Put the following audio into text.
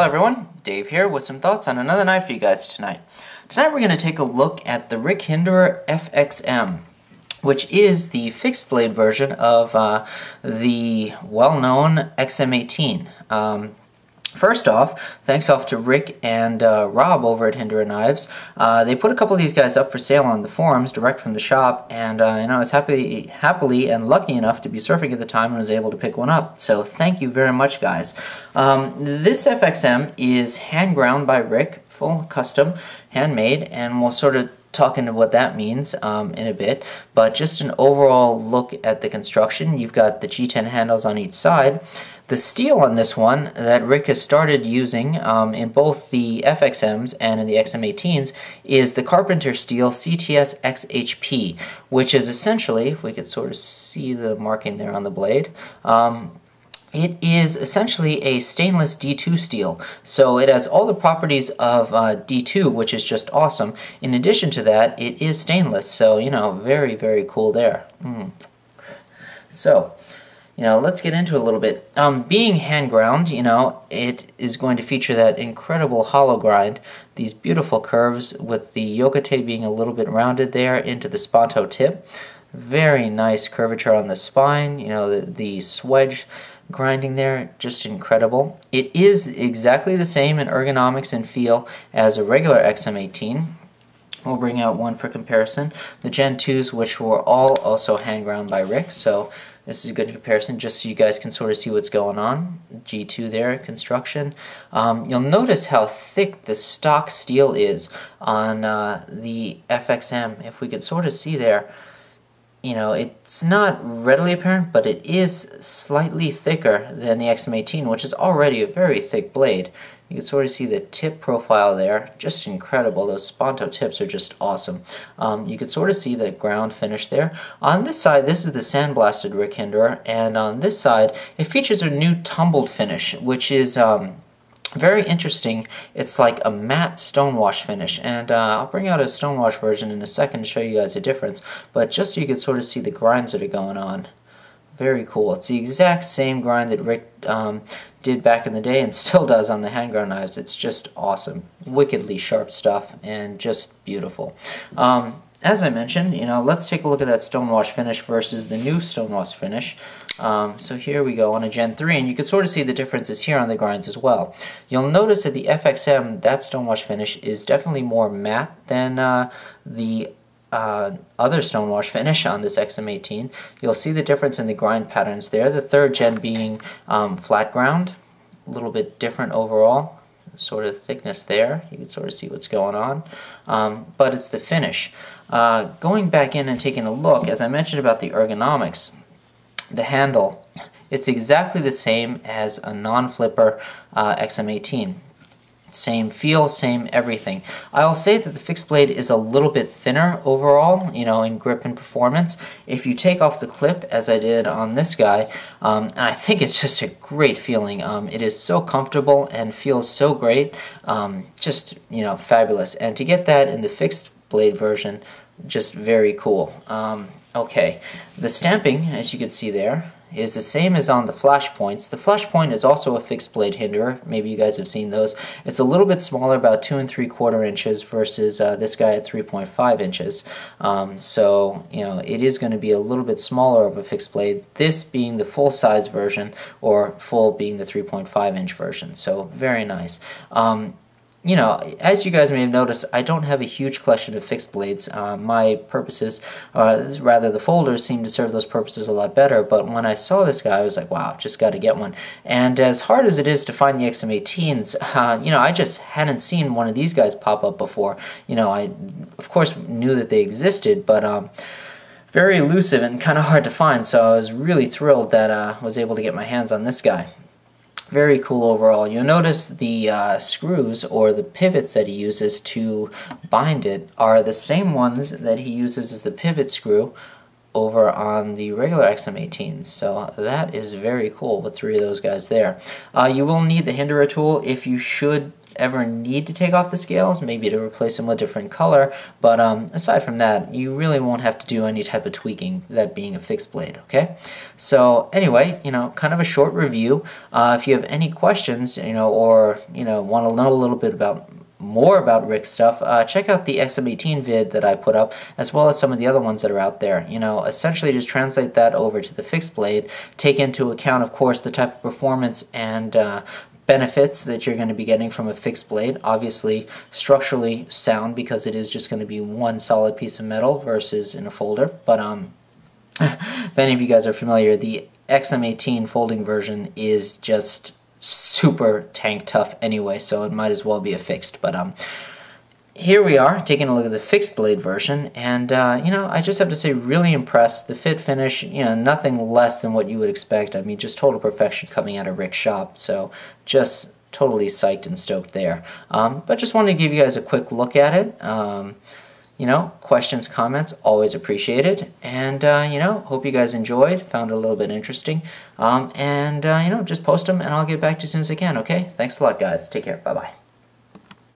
Hello everyone, Dave here with some thoughts on another knife for you guys tonight. Tonight we're going to take a look at the Hinderer FXM, which is the fixed blade version of the well-known XM18. First off, thanks off to Rick and Rob over at Hinderer Knives. They put a couple of these guys up for sale on the forums direct from the shop, and I was happily and lucky enough to be surfing at the time and was able to pick one up. So thank you very much, guys. This FXM is hand ground by Rick, full custom, handmade, and we'll sort of talk into what that means in a bit, but just an overall look at the construction. You've got the G10 handles on each side. The steel on this one that Rick has started using in both the FXMs and in the XM18s is the Carpenter steel CTS-XHP, which is essentially, if we could sort of see the marking there on the blade, it is essentially a stainless D2 steel, so it has all the properties of D2, which is just awesome. In addition to that, it is stainless, so, you know, very, very cool there. So, you know, let's get into it a little bit. Being hand ground, you know, it is going to feature that incredible hollow grind, these beautiful curves with the yokote being a little bit rounded there into the Spanto tip. Very nice curvature on the spine, you know, the swedge grinding there, just incredible. It is exactly the same in ergonomics and feel as a regular XM18. We'll bring out one for comparison. The Gen 2s, which were all also hand ground by Rick, so this is a good comparison just so you guys can sort of see what's going on. G2 there, construction. You'll notice how thick the stock steel is on the FXM. If we could sort of see there, you know, it's not readily apparent, but it is slightly thicker than the XM18, which is already a very thick blade. You can sort of see the tip profile there, just incredible. Those Spanto tips are just awesome. You can sort of see the ground finish there. On this side, this is the sandblasted Rick Hinderer, and on this side, it features a new tumbled finish, which is very interesting. It's like a matte stonewash finish, and I'll bring out a stonewash version in a second to show you guys the difference, but just so you can sort of see the grinds that are going on. Very cool. It's the exact same grind that Rick did back in the day and still does on the hand ground knives. It's just awesome. Wickedly sharp stuff and just beautiful. As I mentioned, you know, let's take a look at that stonewash finish versus the new stonewash finish. So here we go on a Gen 3, and you can sort of see the differences here on the grinds as well. You'll notice that the FXM, that stonewash finish, is definitely more matte than the other stonewash finish on this XM18. You'll see the difference in the grind patterns there. The third gen being flat ground, a little bit different overall. Sort of thickness there. You can sort of see what's going on. But it's the finish. Going back in and taking a look, as I mentioned about the ergonomics, the handle, it's exactly the same as a non-flipper XM18. Same feel, same everything. I'll say that the fixed blade is a little bit thinner overall, you know, in grip and performance. If you take off the clip, as I did on this guy, and I think it's just a great feeling. It is so comfortable and feels so great. Just, you know, fabulous. And to get that in the fixed blade version, just very cool. Okay, the stamping, as you can see there, is the same as on the flash points. The flash point is also a fixed blade Hinderer. Maybe you guys have seen those. It's a little bit smaller, about 2 3/4 inches versus this guy at 3.5 inches. So, you know, it is going to be a little bit smaller of a fixed blade, this being the full size version, or full being the 3.5 inch version. So, very nice. You know, as you guys may have noticed, I don't have a huge collection of fixed blades. My purposes, rather the folders, seem to serve those purposes a lot better, but when I saw this guy, I was like, wow, just got to get one. And as hard as it is to find the XM18s, you know, I just hadn't seen one of these guys pop up before. You know, I, of course, knew that they existed, but very elusive and kind of hard to find, so I was really thrilled that I was able to get my hands on this guy. Very cool overall. You'll notice the screws or the pivots that he uses to bind it are the same ones that he uses as the pivot screw over on the regular XM18s. So that is very cool with 3 of those guys there. You will need the Hinderer tool if you should ever need to take off the scales, maybe to replace them with a different color, but aside from that, you really won't have to do any type of tweaking, that being a fixed blade, okay? So anyway, kind of a short review. If you have any questions, or want to know a little bit more about Rick stuff, check out the XM18 vid that I put up, as well as some of the other ones that are out there. Essentially just translate that over to the fixed blade, take into account, of course, the type of performance and benefits that you're going to be getting from a fixed blade. Obviously, structurally sound, because it is just going to be one solid piece of metal versus in a folder. But if any of you guys are familiar, the XM18 folding version is just super tank tough anyway, so it might as well be a fixed. But here we are taking a look at the fixed blade version, and I just have to say, really impressed. The fit finish, nothing less than what you would expect. I mean, just total perfection coming out of Rick's shop, so just totally psyched and stoked there. But just wanted to give you guys a quick look at it. Questions, comments, always appreciated. And, hope you guys enjoyed, found it a little bit interesting. Just post them and I'll get back to you as soon as I can, okay? Thanks a lot, guys. Take care. Bye-bye.